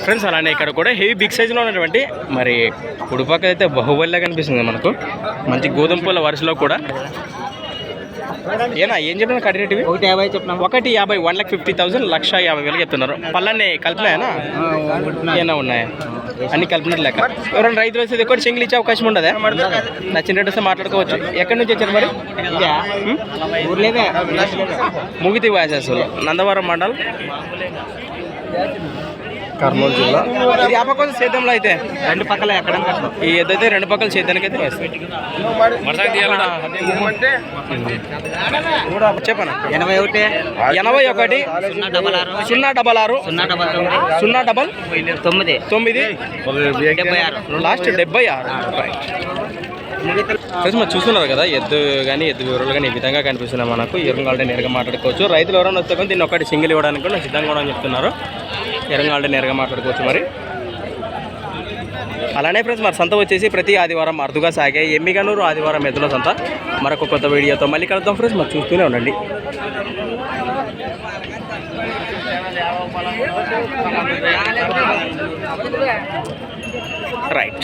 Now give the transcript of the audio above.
Friends అలానే ఇక్కడ కూడా హెవీ బిగ్ సైజులో ఉన్నటువంటి మరి కుడిపక్క అయితే బాహుబలిలా కనిపిస్తుంది మనకు. మంచి గోధుమ పూల వరుసలో కూడా ఏనా ఏం చెప్పిన కడినటివి 150 చెప్పిన 150 1,50,000 1,50,000 చెప్తున్నారు. పళ్ళన్నీ కలిపినాయనా ఏనా ఉన్నాయా అన్ని కలిపినట్టు లెక్క. ఎవరైనా రైతులు వస్తే ఎక్కువ సింగిల్ ఇచ్చే అవకాశం ఉండదా? నచ్చిన రేట్ వస్తే మాట్లాడుకోవచ్చు. ఎక్కడి నుంచి వచ్చారు మరి? ముగితి వాసేసులు నందవరం మండల్ కర్నూలు జిల్లా. ఇది ఆ పక్క సేద్యంలో అయితే రెండు పక్కల ఎక్కడ ఈ ఎద్దైతే రెండు పక్కల సేద్యానికి అయితే వస్తాయి. చెప్పనా 81 010 లాస్ట్ 76. మరి చూస్తున్నారు కదా ఎద్దు కానీ ఎద్దు వివరాలు కానీ ఈ విధంగా కనిపిస్తున్నాయి మనకు. ఎరుగాలంటే నేరుగా మాట్లాడుకోవచ్చు. రైతులు ఎవరైనా వస్తే కానీ దీన్ని ఒకటి సింగిల్ ఇవ్వడానికి కూడా సిద్ధంగా కూడా చెప్తున్నారు. ఎరుగాలంటే నేరుగా మాట్లాడుకోవచ్చు. మరి అలానే ఫ్రెండ్స్ మరి సంత వచ్చేసి ప్రతి ఆదివారం అరుదుగా సాగే ఎమ్మిగనూరు ఆదివారం ఎద్దుల సంత. మరొక కొత్త వీడియోతో మళ్ళీ కలుద్దాం ఫ్రెండ్స్. మరి చూస్తూనే ఉండండి. రైట్.